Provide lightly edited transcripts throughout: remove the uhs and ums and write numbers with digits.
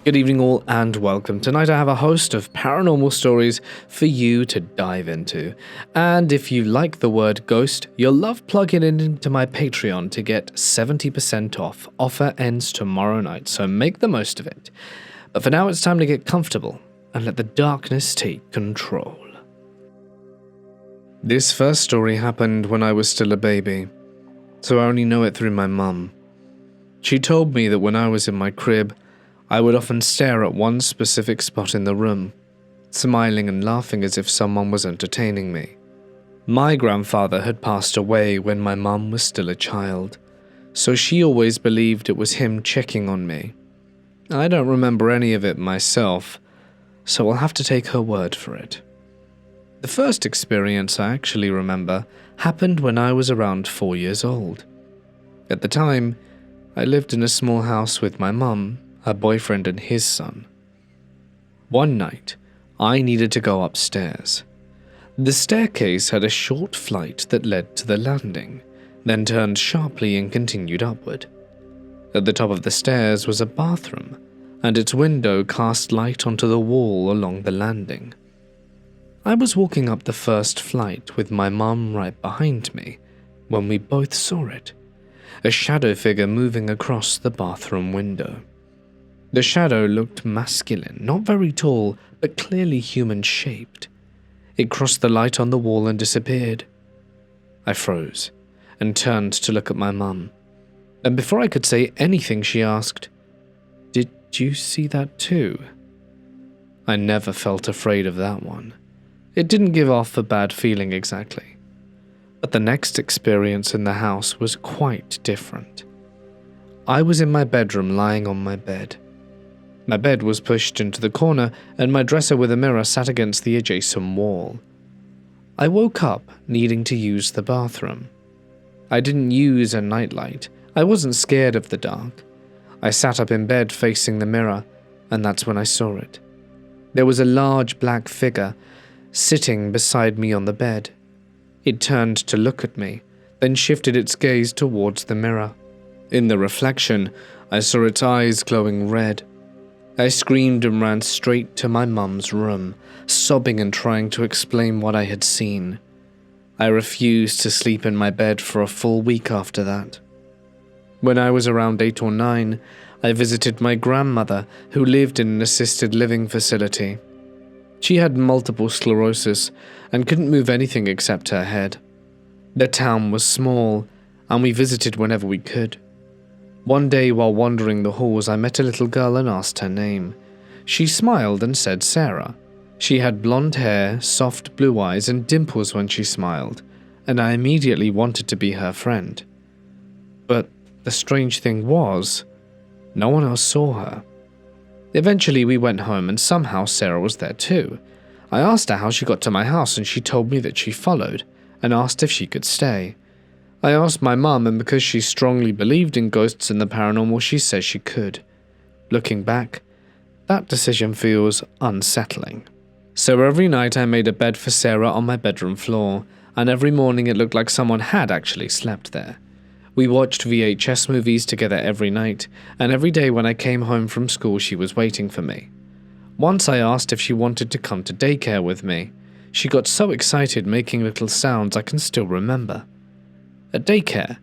Good evening all and welcome. Tonight I have a host of paranormal stories for you to dive into. And if you like the word ghost, you'll love plugging it into my Patreon to get 70% off. Offer ends tomorrow night, so make the most of it. But for now it's time to get comfortable and let the darkness take control. This first story happened when I was still a baby, so I only know it through my mum. She told me that when I was in my crib, I would often stare at one specific spot in the room, smiling and laughing as if someone was entertaining me. My grandfather had passed away when my mum was still a child, so she always believed it was him checking on me. I don't remember any of it myself, so I'll have to take her word for it. The first experience I actually remember happened when I was around 4 years old. At the time, I lived in a small house with my mum, her boyfriend and his son. One night, I needed to go upstairs. The staircase had a short flight that led to the landing, then turned sharply and continued upward. At the top of the stairs was a bathroom, and its window cast light onto the wall along the landing. I was walking up the first flight with my mum right behind me when we both saw it, a shadow figure moving across the bathroom window. The shadow looked masculine, not very tall, but clearly human-shaped. It crossed the light on the wall and disappeared. I froze and turned to look at my mum. And before I could say anything, she asked, "Did you see that too?" I never felt afraid of that one. It didn't give off a bad feeling exactly. But the next experience in the house was quite different. I was in my bedroom lying on my bed. My bed was pushed into the corner, and my dresser with a mirror sat against the adjacent wall. I woke up needing to use the bathroom. I didn't use a nightlight. I wasn't scared of the dark. I sat up in bed facing the mirror, and that's when I saw it. There was a large black figure sitting beside me on the bed. It turned to look at me, then shifted its gaze towards the mirror. In the reflection, I saw its eyes glowing red. I screamed and ran straight to my mum's room, sobbing and trying to explain what I had seen. I refused to sleep in my bed for a full week after that. When I was around 8 or 9, I visited my grandmother, who lived in an assisted living facility. She had multiple sclerosis and couldn't move anything except her head. The town was small, and we visited whenever we could. One day while wandering the halls, I met a little girl and asked her name. She smiled and said Sarah. She had blonde hair, soft blue eyes, and dimples when she smiled, and I immediately wanted to be her friend. But the strange thing was, no one else saw her. Eventually we went home, and somehow Sarah was there too. I asked her how she got to my house, and she told me that she followed, and asked if she could stay. I asked my mum, and because she strongly believed in ghosts and the paranormal, she says she could. Looking back, that decision feels unsettling. So every night I made a bed for Sarah on my bedroom floor, and every morning it looked like someone had actually slept there. We watched VHS movies together every night, and every day when I came home from school she was waiting for me. Once I asked if she wanted to come to daycare with me. She got so excited, making little sounds I can still remember. At daycare,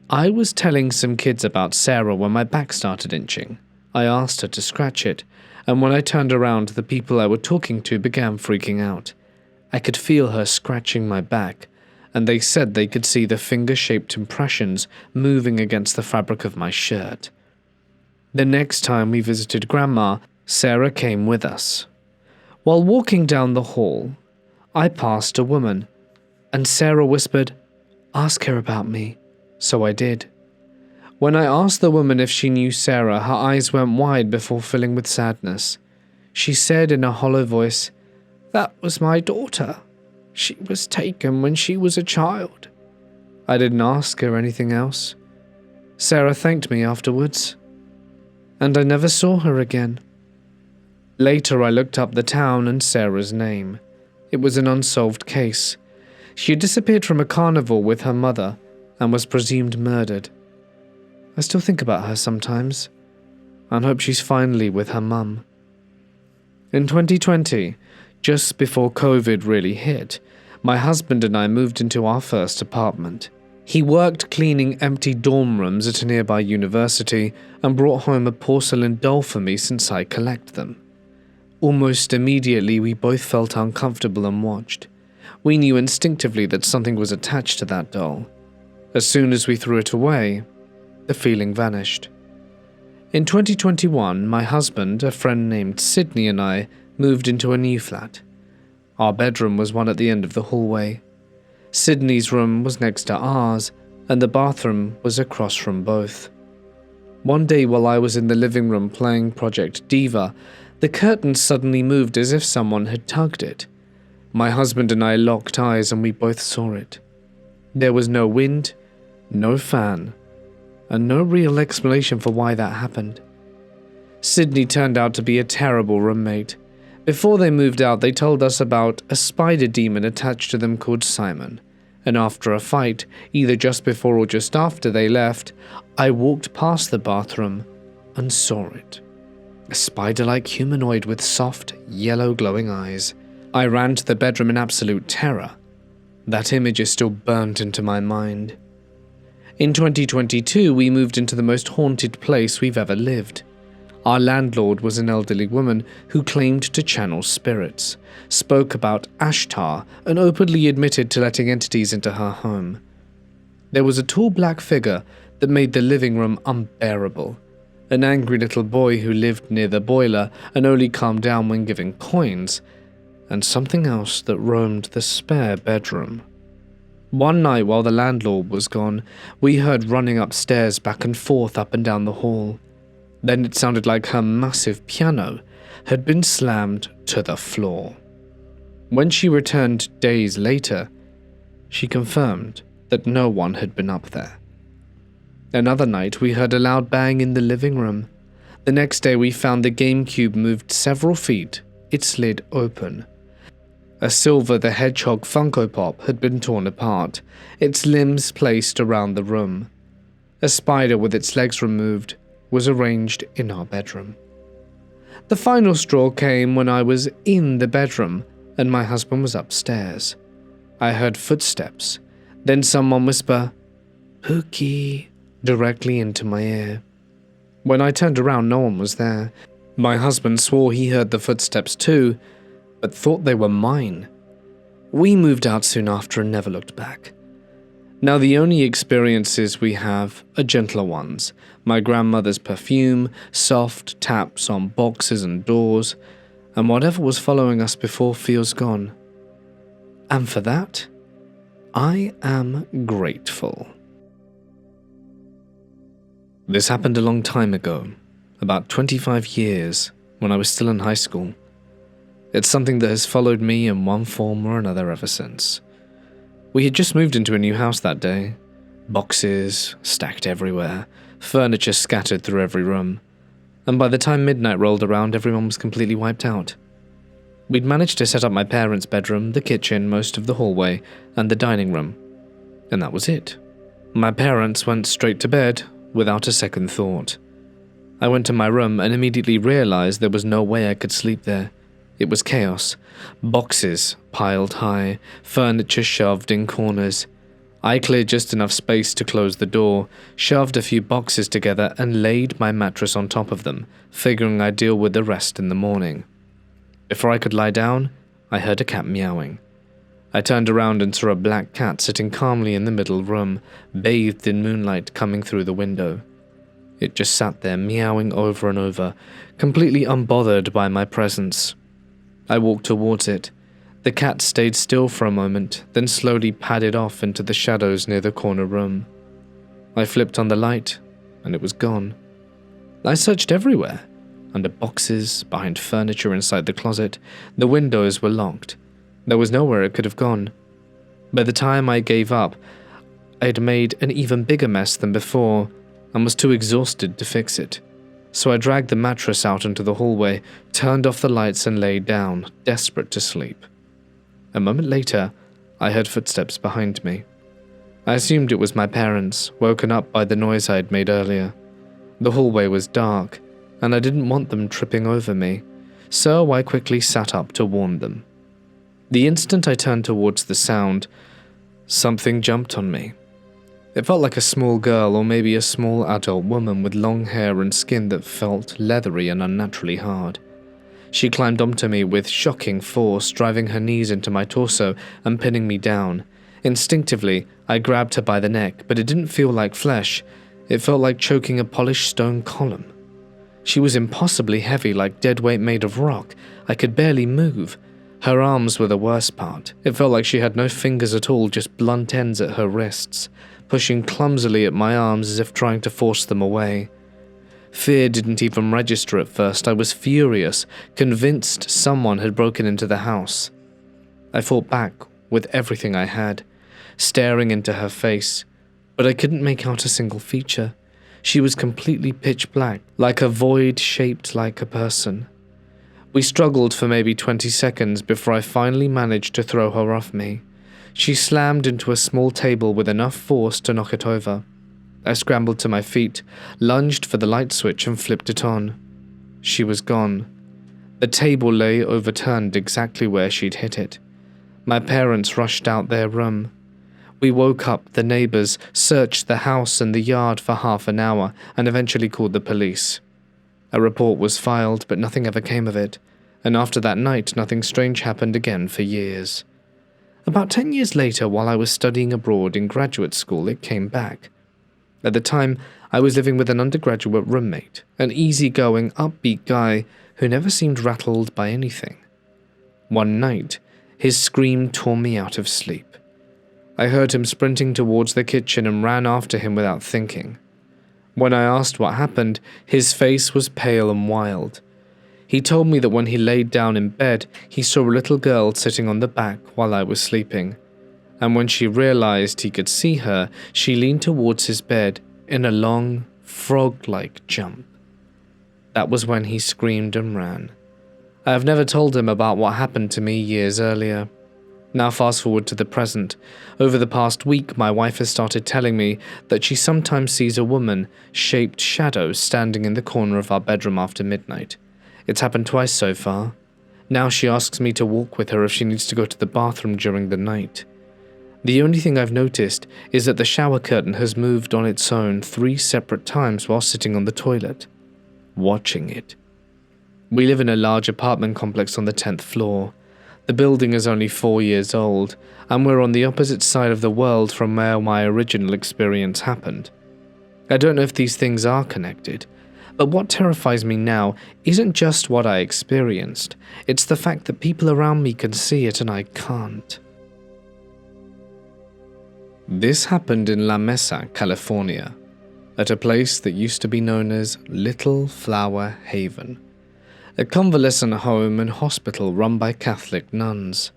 I was telling some kids about Sarah when my back started itching. I asked her to scratch it, and when I turned around, the people I were talking to began freaking out. I could feel her scratching my back, and they said they could see the finger-shaped impressions moving against the fabric of my shirt. The next time we visited Grandma, Sarah came with us. While walking down the hall, I passed a woman, and Sarah whispered, "Ask her about me." So I did. When I asked the woman if she knew Sarah, her eyes went wide before filling with sadness. She said in a hollow voice, "That was my daughter. She was taken when she was a child." I didn't ask her anything else. Sarah thanked me afterwards, and I never saw her again. Later I looked up the town and Sarah's name. It was an unsolved case. She had disappeared from a carnival with her mother and was presumed murdered. I still think about her sometimes. and hope she's finally with her mum. In 2020, just before COVID really hit, my husband and I moved into our first apartment. He worked cleaning empty dorm rooms at a nearby university and brought home a porcelain doll for me since I collect them. Almost immediately, we both felt uncomfortable and watched. We knew instinctively that something was attached to that doll. As soon as we threw it away, the feeling vanished. In 2021, my husband, a friend named Sydney, and I moved into a new flat. Our bedroom was one at the end of the hallway. Sydney's room was next to ours, and the bathroom was across from both. One day while I was in the living room playing Project Diva, the curtain suddenly moved as if someone had tugged it. My husband and I locked eyes and we both saw it. There was no wind, no fan, and no real explanation for why that happened. Sydney turned out to be a terrible roommate. Before they moved out, they told us about a spider demon attached to them called Simon, and after a fight, either just before or just after they left, I walked past the bathroom and saw it. A spider-like humanoid with soft, yellow glowing eyes. I ran to the bedroom in absolute terror. That image is still burnt into my mind. In 2022, we moved into the most haunted place we've ever lived. Our landlord was an elderly woman who claimed to channel spirits, spoke about Ashtar, and openly admitted to letting entities into her home. There was a tall black figure that made the living room unbearable. An angry little boy who lived near the boiler and only calmed down when given coins, and something else that roamed the spare bedroom. One night while the landlord was gone, we heard running upstairs back and forth up and down the hall. Then it sounded like her massive piano had been slammed to the floor. When she returned days later, she confirmed that no one had been up there. Another night, we heard a loud bang in the living room. The next day, we found the GameCube moved several feet. It slid open. A Silver the Hedgehog Funko Pop had been torn apart, its limbs placed around the room. A spider with its legs removed was arranged in our bedroom. The final straw came when I was in the bedroom and my husband was upstairs. I heard footsteps, then someone whisper, "Pookie," directly into my ear. When I turned around, no one was there. My husband swore he heard the footsteps too, but thought they were mine. We moved out soon after and never looked back. Now the only experiences we have are gentler ones. My grandmother's perfume, soft taps on boxes and doors, and whatever was following us before feels gone. And for that, I am grateful. This happened a long time ago, about 25 years, when I was still in high school. It's something that has followed me in one form or another ever since. We had just moved into a new house that day. Boxes stacked everywhere, furniture scattered through every room, and by the time midnight rolled around, everyone was completely wiped out. We'd managed to set up my parents' bedroom, the kitchen, most of the hallway, and the dining room, and that was it. My parents went straight to bed without a second thought. I went to my room and immediately realized there was no way I could sleep there. It was chaos. Boxes piled high, furniture shoved in corners. I cleared just enough space to close the door, shoved a few boxes together and laid my mattress on top of them, figuring I'd deal with the rest in the morning. Before I could lie down, I heard a cat meowing. I turned around and saw a black cat sitting calmly in the middle room, bathed in moonlight coming through the window. It just sat there meowing over and over, completely unbothered by my presence. I walked towards it. The cat stayed still for a moment, then slowly padded off into the shadows near the corner room. I flipped on the light, and it was gone. I searched everywhere. Under boxes, behind furniture inside the closet. The windows were locked. There was nowhere it could have gone. By the time I gave up, I had made an even bigger mess than before and was too exhausted to fix it. So I dragged the mattress out into the hallway, turned off the lights and lay down, desperate to sleep. A moment later, I heard footsteps behind me. I assumed it was my parents, woken up by the noise I had made earlier. The hallway was dark, and I didn't want them tripping over me, so I quickly sat up to warn them. The instant I turned towards the sound, something jumped on me. It felt like a small girl or maybe a small adult woman with long hair and skin that felt leathery and unnaturally hard. She climbed onto me with shocking force, driving her knees into my torso and pinning me down. Instinctively, I grabbed her by the neck, but it didn't feel like flesh. It felt like choking a polished stone column. She was impossibly heavy, like dead weight made of rock. I could barely move. Her arms were the worst part. It felt like she had no fingers at all, just blunt ends at her wrists, pushing clumsily at my arms as if trying to force them away. Fear didn't even register at first. I was furious, convinced someone had broken into the house. I fought back with everything I had, staring into her face, but I couldn't make out a single feature. She was completely pitch black, like a void shaped like a person. We struggled for maybe 20 seconds before I finally managed to throw her off me. She slammed into a small table with enough force to knock it over. I scrambled to my feet, lunged for the light switch and flipped it on. She was gone. The table lay overturned exactly where she'd hit it. My parents rushed out their room. We woke up the neighbors, searched the house and the yard for half an hour, and eventually called the police. A report was filed, but nothing ever came of it, and after that night nothing strange happened again for years. About 10 years later, while I was studying abroad in graduate school, it came back. At the time, I was living with an undergraduate roommate, an easygoing, upbeat guy who never seemed rattled by anything. One night, his scream tore me out of sleep. I heard him sprinting towards the kitchen and ran after him without thinking. When I asked what happened, his face was pale and wild. He told me that when he laid down in bed, he saw a little girl sitting on the back while I was sleeping, and when she realized he could see her, she leaned towards his bed in a long, frog-like jump. That was when he screamed and ran. I have never told him about what happened to me years earlier. Now fast forward to the present. Over the past week, my wife has started telling me that she sometimes sees a woman-shaped shadow standing in the corner of our bedroom after midnight. It's happened twice so far. Now she asks me to walk with her if she needs to go to the bathroom during the night. The only thing I've noticed is that the shower curtain has moved on its own 3 separate times while sitting on the toilet, watching it. We live in a large apartment complex on the 10th floor. The building is only 4 years old, and we're on the opposite side of the world from where my original experience happened. I don't know if these things are connected, but what terrifies me now isn't just what I experienced, it's the fact that people around me can see it and I can't. This happened in La Mesa, California, at a place that used to be known as Little Flower Haven, a convalescent home and hospital run by Catholic nuns.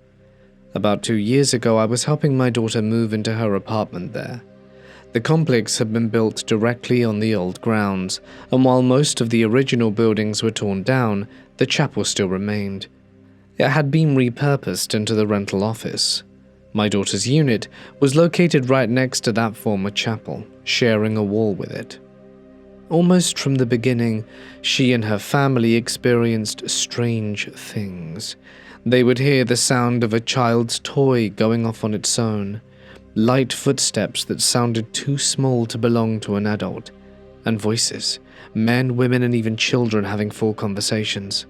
About 2 years ago, I was helping my daughter move into her apartment there. The complex had been built directly on the old grounds, and while most of the original buildings were torn down, the chapel still remained. It had been repurposed into the rental office. My daughter's unit was located right next to that former chapel, sharing a wall with it. Almost from the beginning, she and her family experienced strange things. They would hear the sound of a child's toy going off on its own, light footsteps that sounded too small to belong to an adult, and voices, men, women, and even children having full conversations.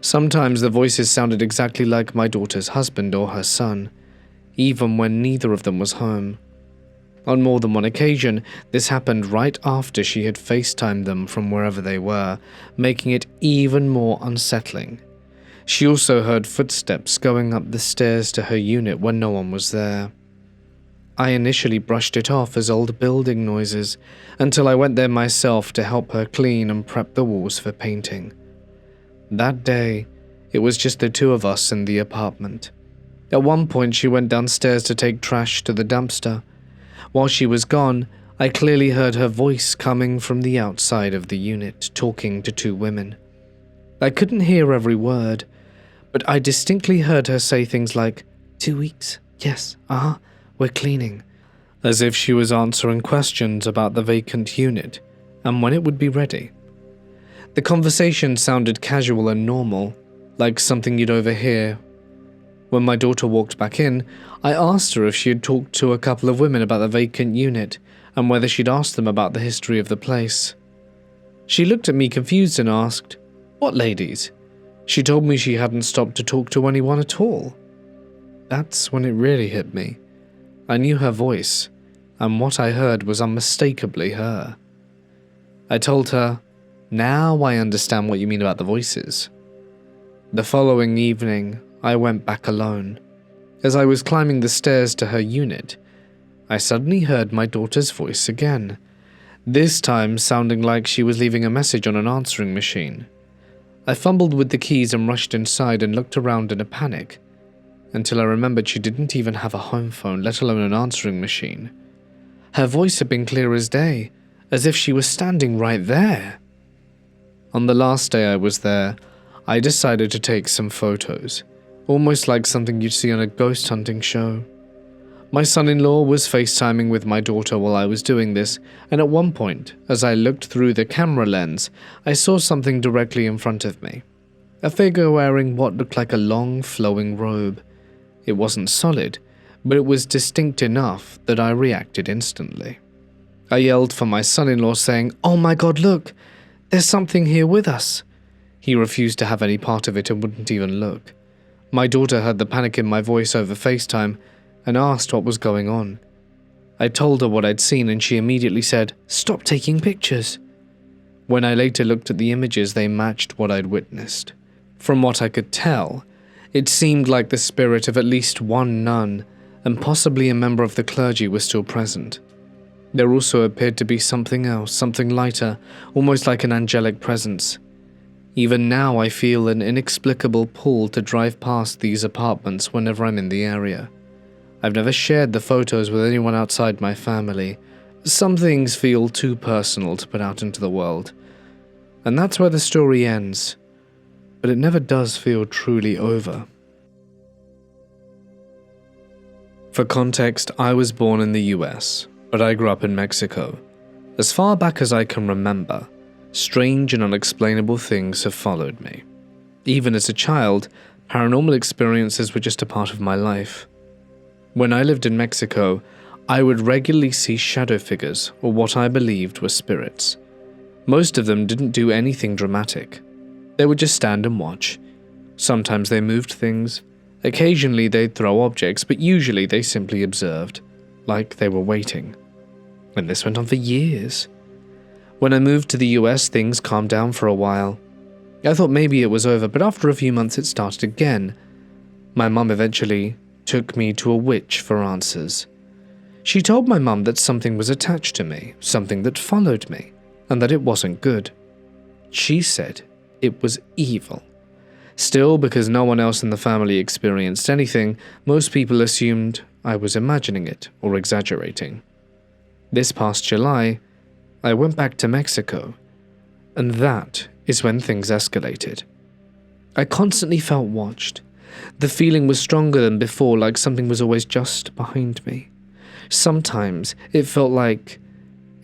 Sometimes the voices sounded exactly like my daughter's husband or her son, even when neither of them was home. On more than one occasion, this happened right after she had FaceTimed them from wherever they were, making it even more unsettling. She also heard footsteps going up the stairs to her unit when no one was there. I initially brushed it off as old building noises, until I went there myself to help her clean and prep the walls for painting. That day, it was just the two of us in the apartment. At one point, she went downstairs to take trash to the dumpster. While she was gone, I clearly heard her voice coming from the outside of the unit, talking to 2 women. I couldn't hear every word, but I distinctly heard her say things like, 2 weeks, yes, we're cleaning, as if she was answering questions about the vacant unit and when it would be ready. The conversation sounded casual and normal, like something you'd overhear. When my daughter walked back in, I asked her if she had talked to a couple of women about the vacant unit and whether she'd asked them about the history of the place. She looked at me confused and asked, "What ladies?" She told me she hadn't stopped to talk to anyone at all. That's when it really hit me. I knew her voice, and what I heard was unmistakably her. I told her, "Now I understand what you mean about the voices." The following evening, I went back alone. As I was climbing the stairs to her unit, I suddenly heard my daughter's voice again, this time sounding like she was leaving a message on an answering machine. I fumbled with the keys and rushed inside and looked around in a panic, until I remembered she didn't even have a home phone, let alone an answering machine. Her voice had been clear as day, as if she was standing right there. On the last day I was there, I decided to take some photos, almost like something you'd see on a ghost hunting show. My son-in-law was FaceTiming with my daughter while I was doing this, and at one point, as I looked through the camera lens, I saw something directly in front of me. A figure wearing what looked like a long, flowing robe. It wasn't solid, but it was distinct enough that I reacted instantly. I yelled for my son-in-law saying, "Oh my God, look! There's something here with us!" He refused to have any part of it and wouldn't even look. My daughter heard the panic in my voice over FaceTime and asked what was going on. I told her what I'd seen and she immediately said, "Stop taking pictures." When I later looked at the images, they matched what I'd witnessed. From what I could tell, it seemed like the spirit of at least one nun and possibly a member of the clergy was still present. There also appeared to be something else, something lighter, almost like an angelic presence. Even now I feel an inexplicable pull to drive past these apartments whenever I'm in the area. I've never shared the photos with anyone outside my family. Some things feel too personal to put out into the world. And that's where the story ends. But it never does feel truly over. For context, I was born in the US, but I grew up in Mexico. As far back as I can remember, strange and unexplainable things have followed me. Even as a child, paranormal experiences were just a part of my life. When I lived in Mexico, I would regularly see shadow figures, or what I believed were spirits. Most of them didn't do anything dramatic. They would just stand and watch. Sometimes they moved things. Occasionally they'd throw objects, but usually they simply observed, like they were waiting. And this went on for years. When I moved to the US, things calmed down for a while. I thought maybe it was over, but after a few months it started again. My mum eventually took me to a witch for answers. She told my mum that something was attached to me, something that followed me, and that it wasn't good. She said it was evil. Still, because no one else in the family experienced anything, most people assumed I was imagining it or exaggerating. This past July, I went back to Mexico, and that is when things escalated. I constantly felt watched. The feeling was stronger than before, like something was always just behind me. Sometimes it felt like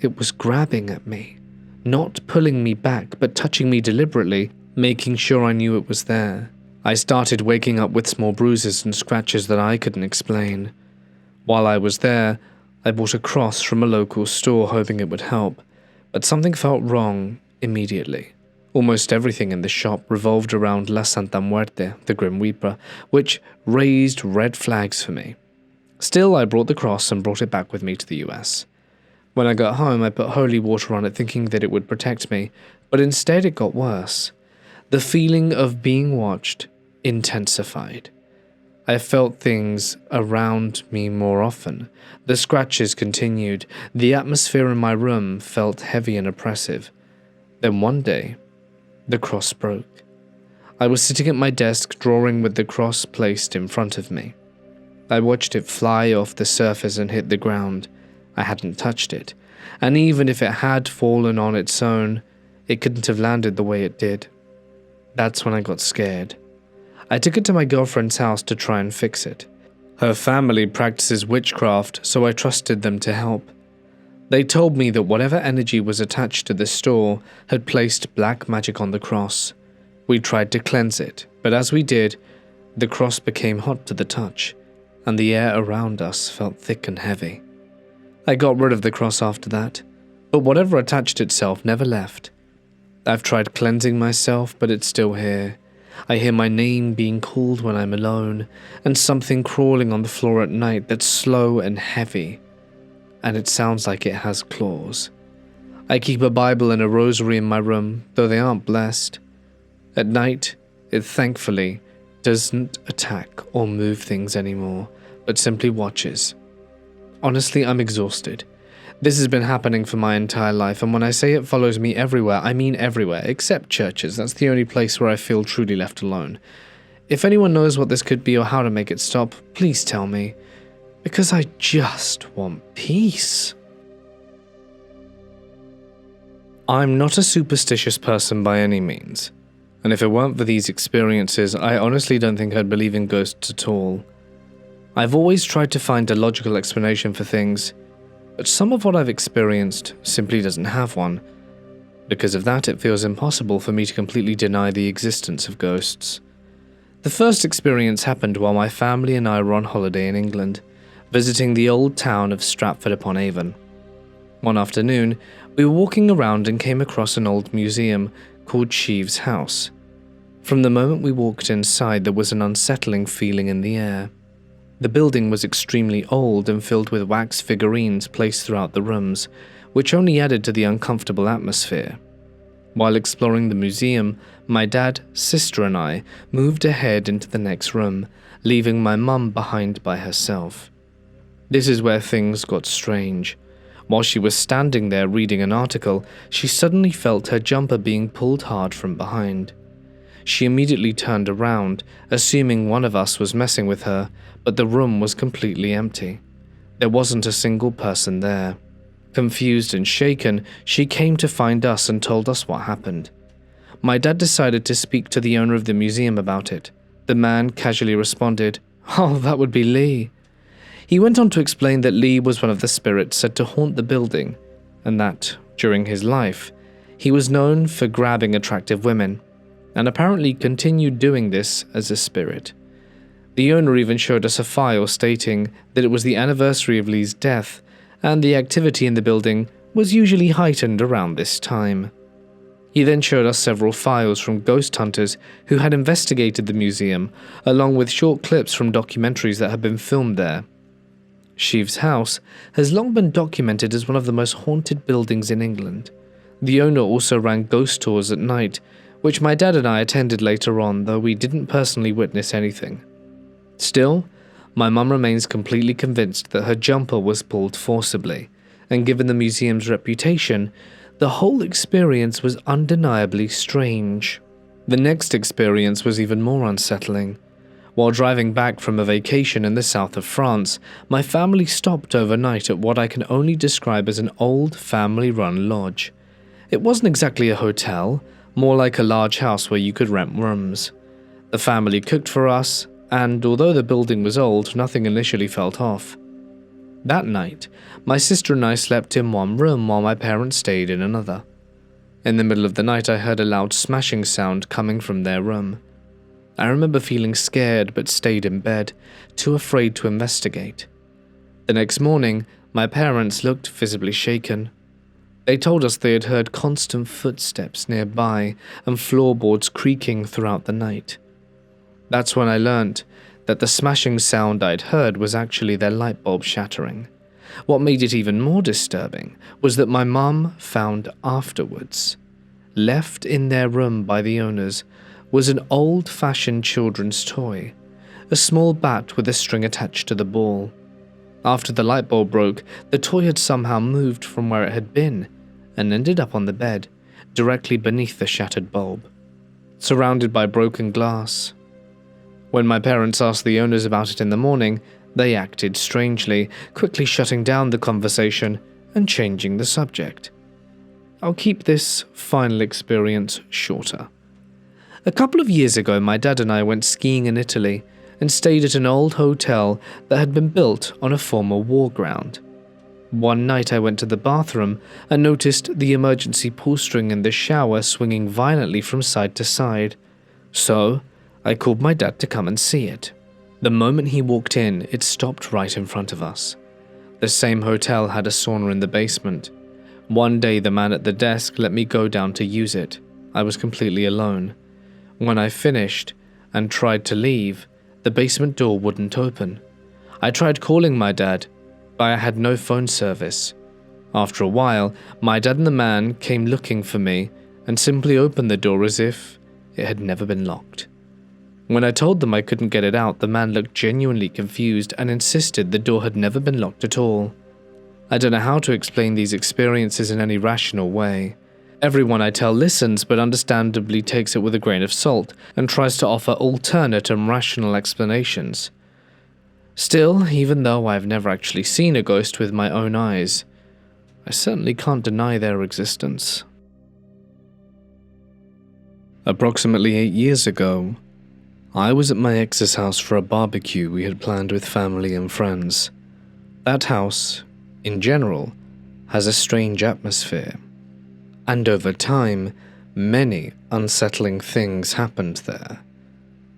it was grabbing at me, not pulling me back, but touching me deliberately, making sure I knew it was there. I started waking up with small bruises and scratches that I couldn't explain. While I was there, I bought a cross from a local store hoping it would help, but something felt wrong immediately. Almost everything in the shop revolved around La Santa Muerte, the Grim Reaper, which raised red flags for me. Still, I brought the cross and brought it back with me to the US. When I got home, I put holy water on it thinking that it would protect me, but instead it got worse. The feeling of being watched intensified. I felt things around me more often. The scratches continued. The atmosphere in my room felt heavy and oppressive. Then one day, the cross broke. I was sitting at my desk drawing with the cross placed in front of me. I watched it fly off the surface and hit the ground. I hadn't touched it, and even if it had fallen on its own, it couldn't have landed the way it did. That's when I got scared. I took it to my girlfriend's house to try and fix it. Her family practices witchcraft, so I trusted them to help. They told me that whatever energy was attached to the store had placed black magic on the cross. We tried to cleanse it, but as we did, the cross became hot to the touch, and the air around us felt thick and heavy. I got rid of the cross after that, but whatever attached itself never left. I've tried cleansing myself, but it's still here. I hear my name being called when I'm alone, and something crawling on the floor at night that's slow and heavy, and it sounds like it has claws. I keep a Bible and a rosary in my room, though they aren't blessed. At night, it thankfully doesn't attack or move things anymore, but simply watches. Honestly, I'm exhausted. This has been happening for my entire life, and when I say it follows me everywhere, I mean everywhere, except churches. That's the only place where I feel truly left alone. If anyone knows what this could be or how to make it stop, please tell me, because I just want peace. I'm not a superstitious person by any means, and if it weren't for these experiences, I honestly don't think I'd believe in ghosts at all. I've always tried to find a logical explanation for things, but some of what I've experienced simply doesn't have one. Because of that, it feels impossible for me to completely deny the existence of ghosts. The first experience happened while my family and I were on holiday in England, visiting the old town of Stratford-upon-Avon. One afternoon, we were walking around and came across an old museum called Sheeves House. From the moment we walked inside, there was an unsettling feeling in the air. The building was extremely old and filled with wax figurines placed throughout the rooms, which only added to the uncomfortable atmosphere. While exploring the museum, my dad, sister and I moved ahead into the next room, leaving my mum behind by herself. This is where things got strange. While she was standing there reading an article, she suddenly felt her jumper being pulled hard from behind. She immediately turned around, assuming one of us was messing with her, but the room was completely empty. There wasn't a single person there. Confused and shaken, she came to find us and told us what happened. My dad decided to speak to the owner of the museum about it. The man casually responded, "Oh, that would be Lee." He went on to explain that Lee was one of the spirits said to haunt the building, and that, during his life, he was known for grabbing attractive women, and apparently continued doing this as a spirit. The owner even showed us a file stating that it was the anniversary of Lee's death, and the activity in the building was usually heightened around this time. He then showed us several files from ghost hunters who had investigated the museum, along with short clips from documentaries that had been filmed there. Sheeves House has long been documented as one of the most haunted buildings in England. The owner also ran ghost tours at night, which my dad and I attended later on, though we didn't personally witness anything. Still, my mum remains completely convinced that her jumper was pulled forcibly, and given the museum's reputation, the whole experience was undeniably strange. The next experience was even more unsettling. While driving back from a vacation in the south of France, my family stopped overnight at what I can only describe as an old family-run lodge. It wasn't exactly a hotel, more like a large house where you could rent rooms. The family cooked for us, and although the building was old, nothing initially felt off. That night, my sister and I slept in one room while my parents stayed in another. In the middle of the night, I heard a loud smashing sound coming from their room. I remember feeling scared but stayed in bed, too afraid to investigate. The next morning, my parents looked visibly shaken. They told us they had heard constant footsteps nearby and floorboards creaking throughout the night. That's when I learnt that the smashing sound I'd heard was actually their light bulb shattering. What made it even more disturbing was that my mum found afterwards, left in their room by the owners, was an old-fashioned children's toy, a small bat with a string attached to the ball. After the light bulb broke, the toy had somehow moved from where it had been and ended up on the bed, directly beneath the shattered bulb, surrounded by broken glass. When my parents asked the owners about it in the morning, they acted strangely, quickly shutting down the conversation and changing the subject. I'll keep this final experience shorter. A couple of years ago, my dad and I went skiing in Italy and stayed at an old hotel that had been built on a former war ground. One night I went to the bathroom and noticed the emergency pull string in the shower swinging violently from side to side. So, I called my dad to come and see it. The moment he walked in, it stopped right in front of us. The same hotel had a sauna in the basement. One day the man at the desk let me go down to use it. I was completely alone. When I finished and tried to leave, the basement door wouldn't open. I tried calling my dad, but I had no phone service. After a while, my dad and the man came looking for me and simply opened the door as if it had never been locked. When I told them I couldn't get it out, the man looked genuinely confused and insisted the door had never been locked at all. I don't know how to explain these experiences in any rational way. Everyone I tell listens, but understandably takes it with a grain of salt and tries to offer alternate and rational explanations. Still, even though I've never actually seen a ghost with my own eyes, I certainly can't deny their existence. Approximately 8 years ago, I was at my ex's house for a barbecue we had planned with family and friends. That house, in general, has a strange atmosphere, and over time, many unsettling things happened there.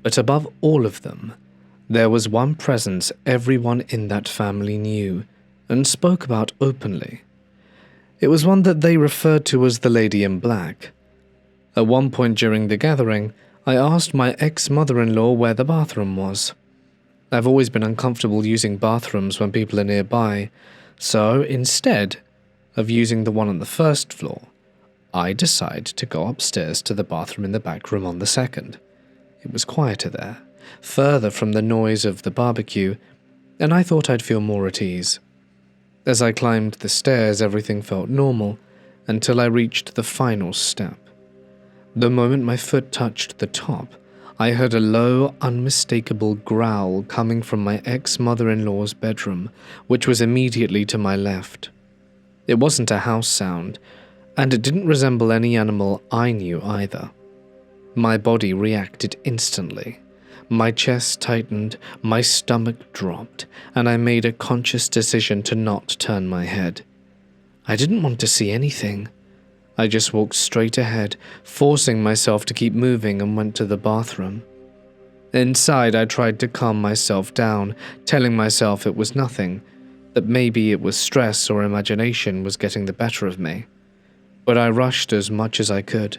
But above all of them, there was one presence everyone in that family knew and spoke about openly. It was one that they referred to as the Lady in Black. At one point during the gathering, I asked my ex-mother-in-law where the bathroom was. I've always been uncomfortable using bathrooms when people are nearby, so instead of using the one on the first floor, I decided to go upstairs to the bathroom in the back room on the second. It was quieter there, further from the noise of the barbecue, and I thought I'd feel more at ease. As I climbed the stairs, everything felt normal until I reached the final step. The moment my foot touched the top, I heard a low, unmistakable growl coming from my ex-mother-in-law's bedroom, which was immediately to my left. It wasn't a house sound, and it didn't resemble any animal I knew either. My body reacted instantly. My chest tightened, my stomach dropped, and I made a conscious decision to not turn my head. I didn't want to see anything. I just walked straight ahead, forcing myself to keep moving, and went to the bathroom. Inside, I tried to calm myself down, telling myself it was nothing, that maybe it was stress or imagination was getting the better of me. But I rushed as much as I could.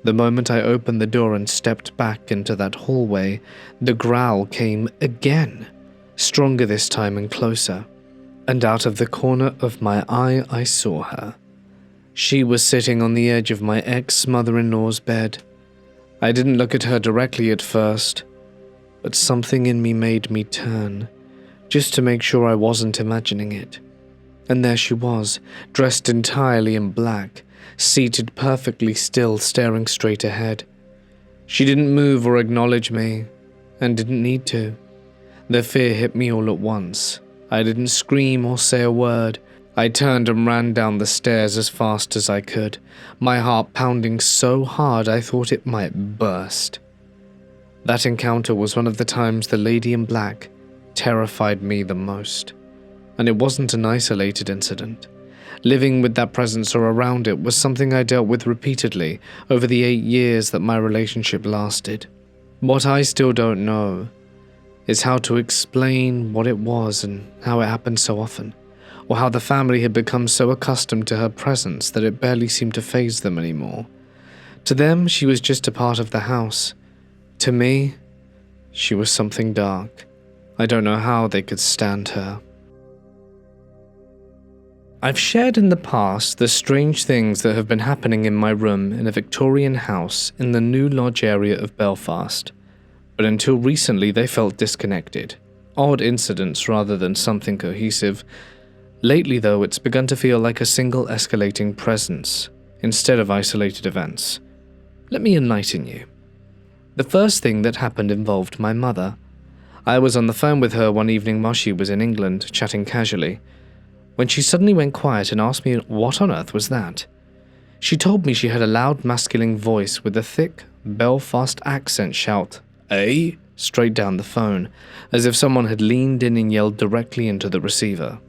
The moment I opened the door and stepped back into that hallway, the growl came again, stronger this time and closer, and out of the corner of my eye I saw her. She was sitting on the edge of my ex-mother-in-law's bed. I didn't look at her directly at first, but something in me made me turn, just to make sure I wasn't imagining it. And there she was, dressed entirely in black, seated perfectly still, staring straight ahead. She didn't move or acknowledge me, and didn't need to. The fear hit me all at once. I didn't scream or say a word. I turned and ran down the stairs as fast as I could, my heart pounding so hard I thought it might burst. That encounter was one of the times the Lady in Black terrified me the most. And it wasn't an isolated incident. Living with that presence or around it was something I dealt with repeatedly over the 8 years that my relationship lasted. What I still don't know is how to explain what it was and how it happened so often, or how the family had become so accustomed to her presence that it barely seemed to faze them anymore. To them, she was just a part of the house. To me, she was something dark. I don't know how they could stand her. I've shared in the past the strange things that have been happening in my room in a Victorian house in the New Lodge area of Belfast, but until recently they felt disconnected, odd incidents rather than something cohesive. Lately though, it's begun to feel like a single escalating presence, instead of isolated events. Let me enlighten you. The first thing that happened involved my mother. I was on the phone with her one evening while she was in England, chatting casually, when she suddenly went quiet and asked me what on earth was that. She told me she had a loud masculine voice with a thick Belfast accent shout, "Eh?" straight down the phone, as if someone had leaned in and yelled directly into the receiver.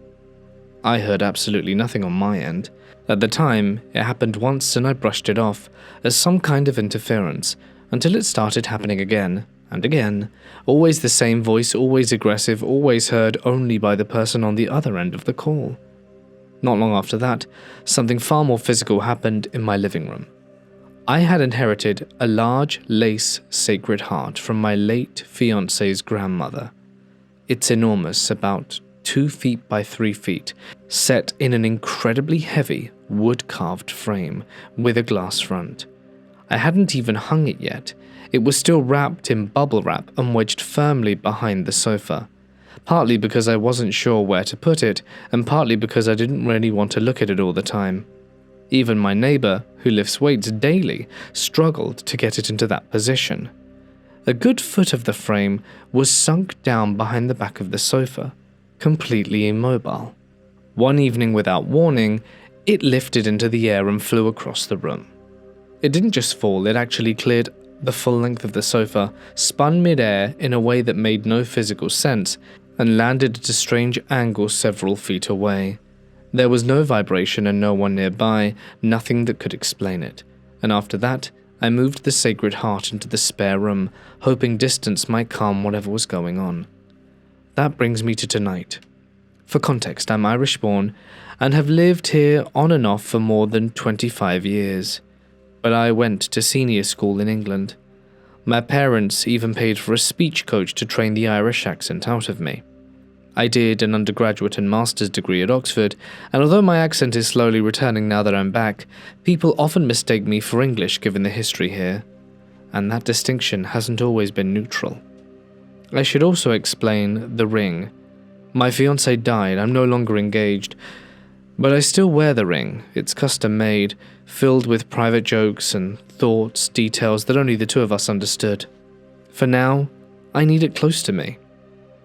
I heard absolutely nothing on my end. At the time, it happened once and I brushed it off as some kind of interference until it started happening again and again. Always the same voice, always aggressive, always heard only by the person on the other end of the call. Not long after that, something far more physical happened in my living room. I had inherited a large lace sacred heart from my late fiance's grandmother. It's enormous, about 2 feet by 3 feet, set in an incredibly heavy wood-carved frame with a glass front. I hadn't even hung it yet. It was still wrapped in bubble wrap and wedged firmly behind the sofa, partly because I wasn't sure where to put it, and partly because I didn't really want to look at it all the time. Even my neighbor, who lifts weights daily, struggled to get it into that position. A good foot of the frame was sunk down behind the back of the sofa, completely immobile. One evening without warning, it lifted into the air and flew across the room. It didn't just fall, it actually cleared the full length of the sofa, spun mid-air in a way that made no physical sense, and landed at a strange angle several feet away. There was no vibration and no one nearby, nothing that could explain it. And after that, I moved the sacred heart into the spare room, hoping distance might calm whatever was going on. That brings me to tonight. For context, I'm Irish-born and have lived here on and off for more than 25 years. But I went to senior school in England. My parents even paid for a speech coach to train the Irish accent out of me. I did an undergraduate and master's degree at Oxford, and although my accent is slowly returning now that I'm back, people often mistake me for English given the history here, and that distinction hasn't always been neutral. I should also explain the ring. My fiancé died, I'm no longer engaged, but I still wear the ring. It's custom-made, filled with private jokes and thoughts, details that only the two of us understood. For now, I need it close to me.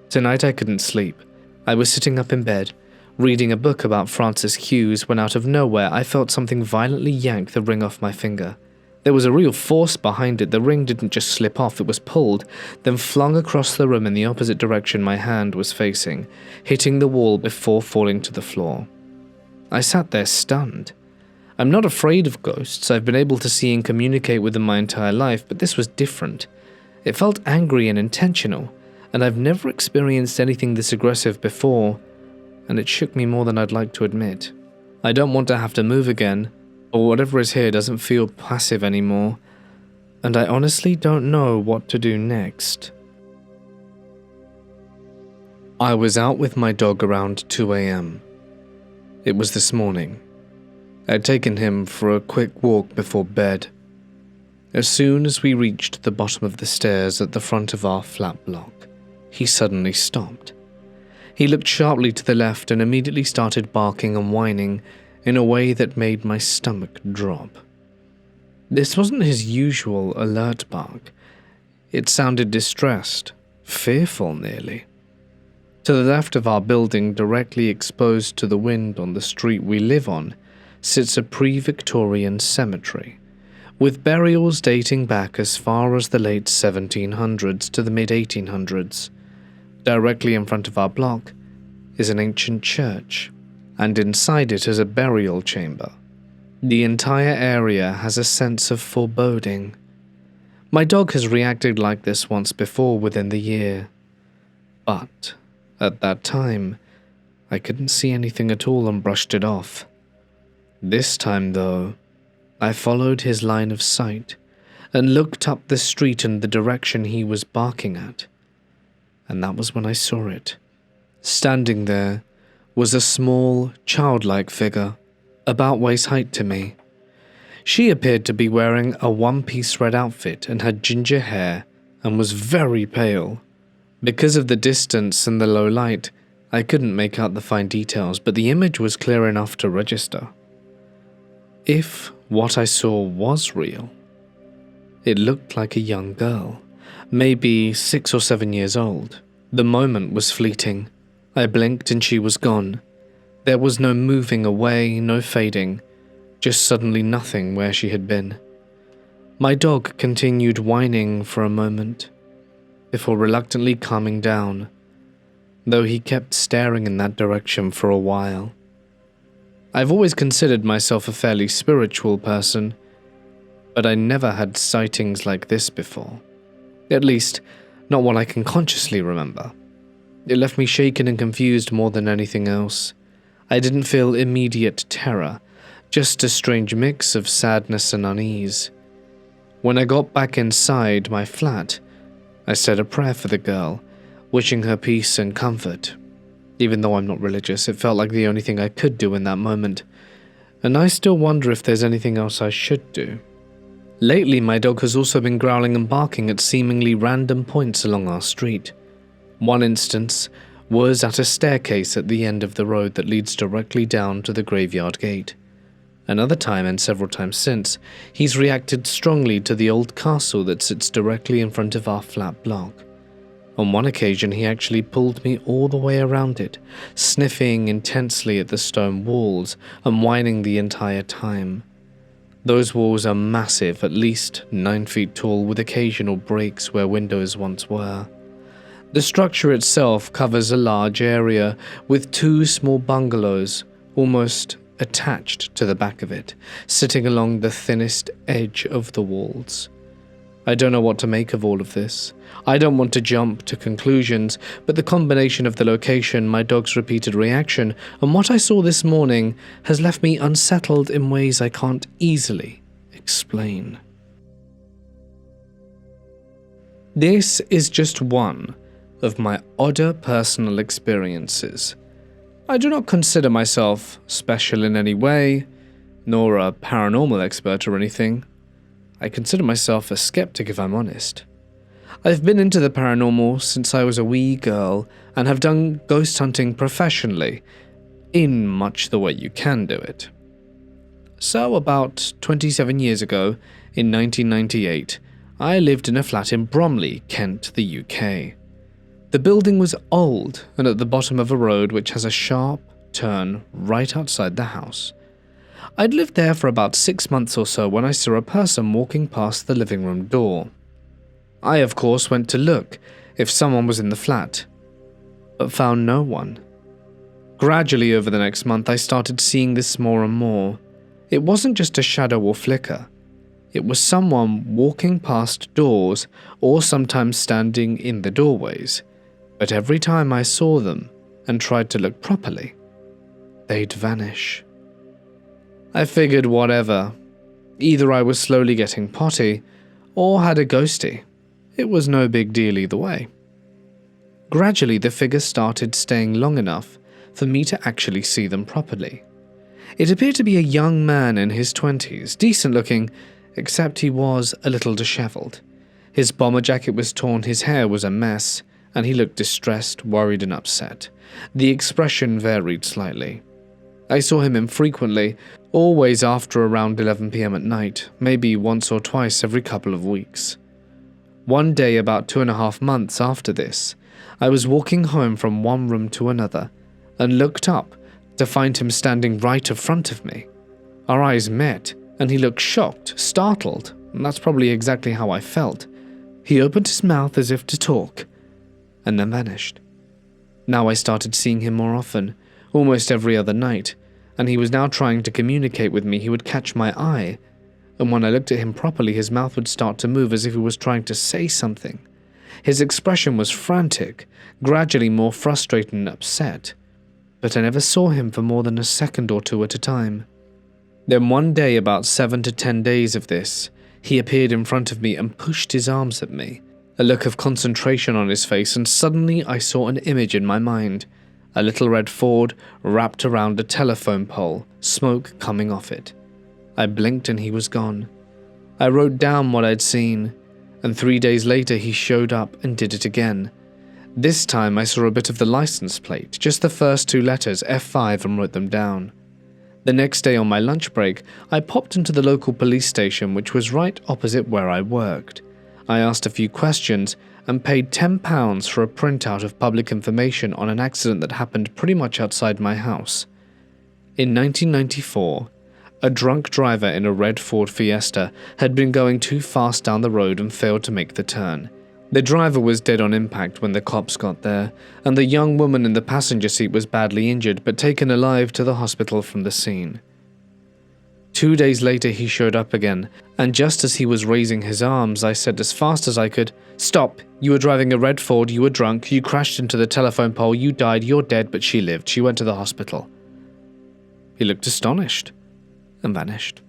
Tonight I couldn't sleep. I was sitting up in bed, reading a book about Francis Hughes when out of nowhere I felt something violently yank the ring off my finger. There was a real force behind it. The ring didn't just slip off, it was pulled, then flung across the room in the opposite direction my hand was facing, hitting the wall before falling to the floor. I sat there stunned. I'm not afraid of ghosts. I've been able to see and communicate with them my entire life, but this was different. It felt angry and intentional, and I've never experienced anything this aggressive before, and it shook me more than I'd like to admit. I don't want to have to move again, or whatever is here doesn't feel passive anymore, and I honestly don't know what to do next. I was out with my dog around 2 a.m. It was this morning. I'd taken him for a quick walk before bed. As soon as we reached the bottom of the stairs at the front of our flat block, he suddenly stopped. He looked sharply to the left and immediately started barking and whining in a way that made my stomach drop. This wasn't his usual alert bark. It sounded distressed, fearful nearly. To the left of our building, directly exposed to the wind on the street we live on, sits a pre-Victorian cemetery, with burials dating back as far as the late 1700s to the mid-1800s. Directly in front of our block is an ancient church, and inside it is a burial chamber. The entire area has a sense of foreboding. My dog has reacted like this once before within the year, but at that time, I couldn't see anything at all and brushed it off. This time, though, I followed his line of sight and looked up the street in the direction he was barking at. And that was when I saw it. Standing there was a small, childlike figure, about waist height to me. She appeared to be wearing a one-piece red outfit and had ginger hair and was very pale. Because of the distance and the low light, I couldn't make out the fine details, but the image was clear enough to register. If what I saw was real, it looked like a young girl, maybe 6 or 7 years old. The moment was fleeting. I blinked and she was gone. There was no moving away, no fading, just suddenly nothing where she had been. My dog continued whining for a moment, before reluctantly calming down, though he kept staring in that direction for a while. I've always considered myself a fairly spiritual person, but I never had sightings like this before. At least, not what I can consciously remember. It left me shaken and confused more than anything else. I didn't feel immediate terror, just a strange mix of sadness and unease. When I got back inside my flat, I said a prayer for the girl, wishing her peace and comfort. Even though I'm not religious, it felt like the only thing I could do in that moment, and I still wonder if there's anything else I should do. Lately, my dog has also been growling and barking at seemingly random points along our street. One instance was at a staircase at the end of the road that leads directly down to the graveyard gate. Another time, and several times since, he's reacted strongly to the old castle that sits directly in front of our flat block. On one occasion, he actually pulled me all the way around it, sniffing intensely at the stone walls and whining the entire time. Those walls are massive, at least 9 feet tall, with occasional breaks where windows once were. The structure itself covers a large area, with 2 small bungalows almost attached to the back of it, sitting along the thinnest edge of the walls. I don't know what to make of all of this. I don't want to jump to conclusions, but the combination of the location, my dog's repeated reaction, and what I saw this morning has left me unsettled in ways I can't easily explain. This is just one of my odder personal experiences. I do not consider myself special in any way, nor a paranormal expert or anything. I consider myself a skeptic if I'm honest. I've been into the paranormal since I was a wee girl and have done ghost hunting professionally, in much the way you can do it. So about 27 years ago, in 1998, I lived in a flat in Bromley, Kent, the UK. The building was old and at the bottom of a road which has a sharp turn right outside the house. I'd lived there for about 6 months or so when I saw a person walking past the living room door. I, of course, went to look if someone was in the flat, but found no one. Gradually over the next month, I started seeing this more and more. It wasn't just a shadow or flicker. It was someone walking past doors or sometimes standing in the doorways, but every time I saw them and tried to look properly, they'd vanish. I figured whatever. Either I was slowly getting potty, or had a ghosty. It was no big deal either way. Gradually the figures started staying long enough for me to actually see them properly. It appeared to be a young man in his 20s, decent looking, except he was a little dishevelled. His bomber jacket was torn, his hair was a mess, and he looked distressed, worried and upset. The expression varied slightly. I saw him infrequently, always after around 11 p.m. at night, maybe once or twice every couple of weeks. One day, about 2.5 months after this, I was walking home from one room to another and looked up to find him standing right in front of me. Our eyes met, and he looked shocked, startled, and that's probably exactly how I felt. He opened his mouth as if to talk, and then vanished. Now I started seeing him more often, almost every other night, and he was now trying to communicate with me. He would catch my eye, and when I looked at him properly, his mouth would start to move as if he was trying to say something. His expression was frantic, gradually more frustrated and upset, but I never saw him for more than a second or two at a time. Then one day, about 7 to 10 days of this, he appeared in front of me and pushed his arms at me, a look of concentration on his face, and suddenly I saw an image in my mind. A little red Ford wrapped around a telephone pole, smoke coming off it. I blinked and he was gone. I wrote down what I'd seen, and 3 days later he showed up and did it again. This time I saw a bit of the license plate, just the first 2 letters, F5, and wrote them down. The next day on my lunch break, I popped into the local police station, which was right opposite where I worked. I asked a few questions and paid £10 for a printout of public information on an accident that happened pretty much outside my house. In 1994, a drunk driver in a red Ford Fiesta had been going too fast down the road and failed to make the turn. The driver was dead on impact when the cops got there, and the young woman in the passenger seat was badly injured but taken alive to the hospital from the scene. 2 days later he showed up again, and just as he was raising his arms, I said as fast as I could, "Stop, you were driving a red Ford, you were drunk, you crashed into the telephone pole, you died, you're dead, but she lived, she went to the hospital." He looked astonished, and vanished.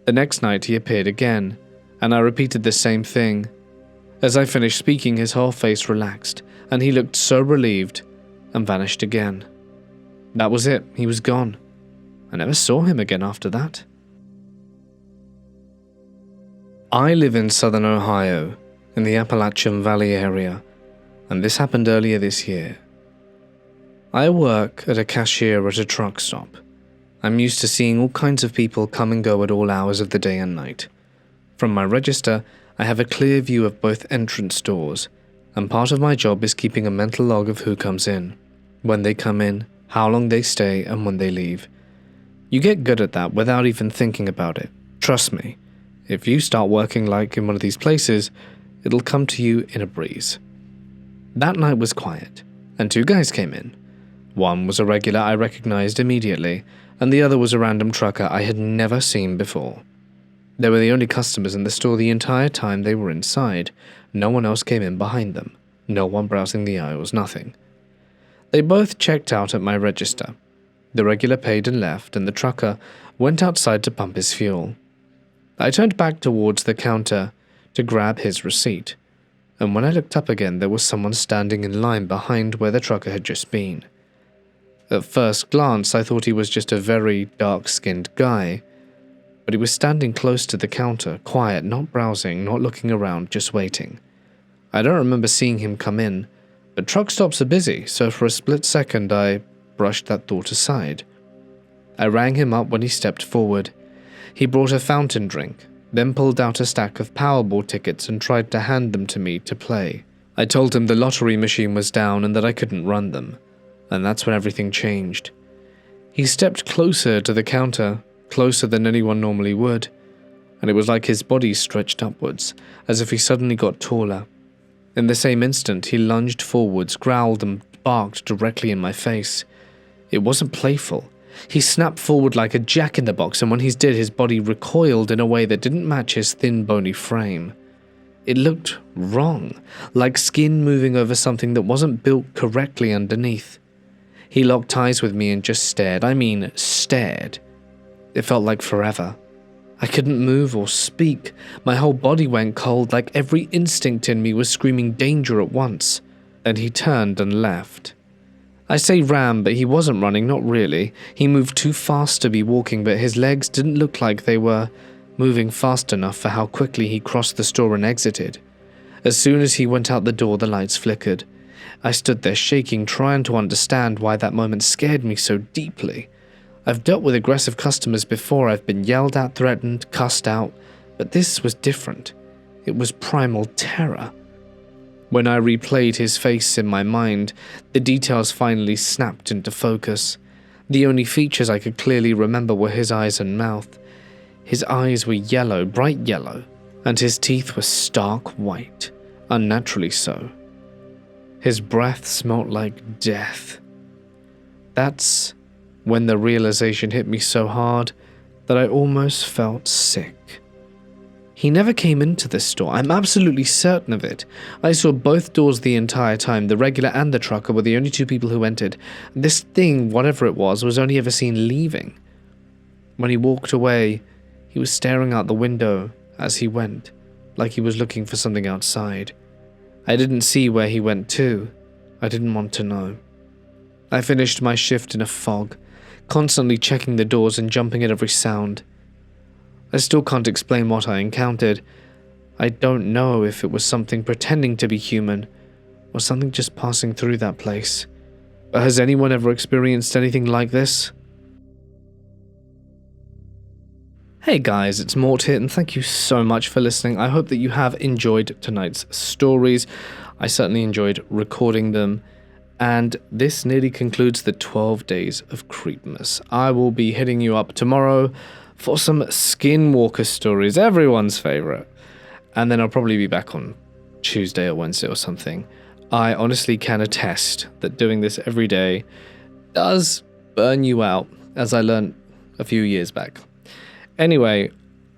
The next night he appeared again, and I repeated the same thing. As I finished speaking, his whole face relaxed, and he looked so relieved, and vanished again. That was it, he was gone. I never saw him again after that. I live in southern Ohio, in the Appalachian Valley area, and this happened earlier this year. I work as a cashier at a truck stop. I'm used to seeing all kinds of people come and go at all hours of the day and night. From my register, I have a clear view of both entrance doors, and part of my job is keeping a mental log of who comes in, when they come in, how long they stay, and when they leave. You get good at that without even thinking about it. Trust me, if you start working like in one of these places, it'll come to you in a breeze. That night was quiet, and 2 guys came in. One was a regular I recognized immediately, and the other was a random trucker I had never seen before. They were the only customers in the store the entire time they were inside. No one else came in behind them. No one browsing the aisles, nothing. They both checked out at my register. The regular paid and left, and the trucker went outside to pump his fuel. I turned back towards the counter to grab his receipt, and when I looked up again, there was someone standing in line behind where the trucker had just been. At first glance, I thought he was just a very dark-skinned guy, but he was standing close to the counter, quiet, not browsing, not looking around, just waiting. I don't remember seeing him come in, but truck stops are busy, so for a split second I brushed that thought aside. I rang him up when he stepped forward. He brought a fountain drink, then pulled out a stack of Powerball tickets and tried to hand them to me to play. I told him the lottery machine was down and that I couldn't run them, and that's when everything changed. He stepped closer to the counter, closer than anyone normally would, and it was like his body stretched upwards, as if he suddenly got taller. In the same instant, he lunged forwards, growled and barked directly in my face. It wasn't playful. He snapped forward like a jack-in-the-box, and when he did, his body recoiled in a way that didn't match his thin, bony frame. It looked wrong, like skin moving over something that wasn't built correctly underneath. He locked eyes with me and just stared. I mean, stared. It felt like forever. I couldn't move or speak. My whole body went cold, like every instinct in me was screaming danger at once. Then he turned and left. I say ran, but he wasn't running, not really. He moved too fast to be walking, but his legs didn't look like they were moving fast enough for how quickly he crossed the store and exited. As soon as he went out the door, the lights flickered. I stood there shaking, trying to understand why that moment scared me so deeply. I've dealt with aggressive customers before. I've been yelled at, threatened, cussed out, but this was different. It was primal terror. When I replayed his face in my mind, the details finally snapped into focus. The only features I could clearly remember were his eyes and mouth. His eyes were yellow, bright yellow, and his teeth were stark white, unnaturally so. His breath smelt like death. That's when the realization hit me so hard that I almost felt sick. He never came into this store, I'm absolutely certain of it. I saw both doors the entire time. The regular and the trucker were the only 2 people who entered. This thing, whatever it was only ever seen leaving. When he walked away, he was staring out the window as he went, like he was looking for something outside. I didn't see where he went to. I didn't want to know. I finished my shift in a fog, constantly checking the doors and jumping at every sound. I still can't explain what I encountered. I don't know if it was something pretending to be human, or something just passing through that place. But has anyone ever experienced anything like this? Hey guys, it's Mort here, and thank you so much for listening. I hope that you have enjoyed tonight's stories. I certainly enjoyed recording them. And this nearly concludes the 12 days of Creepmas. I will be hitting you up tomorrow for some Skinwalker stories, everyone's favorite. And then I'll probably be back on Tuesday or Wednesday or something. I honestly can attest that doing this every day does burn you out, as I learned a few years back. Anyway,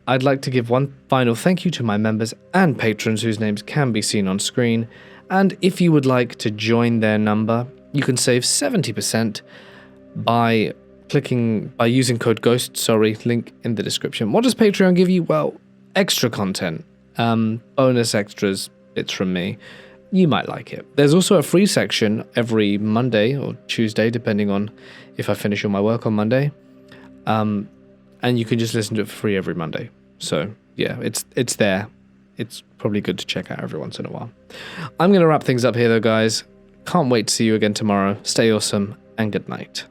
I'd like to give one final thank you to my members and patrons whose names can be seen on screen, and if you would like to join their number, you can save 70% by using code GHOST, link in the description. What does Patreon give you? Well, extra content, bonus extras, bits from me. You might like it. There's also a free section every Monday or Tuesday, depending on if I finish all my work on Monday. And you can just listen to it for free every Monday. So yeah, it's there. It's probably good to check out every once in a while. I'm going to wrap things up here though, guys. Can't wait to see you again tomorrow. Stay awesome and good night.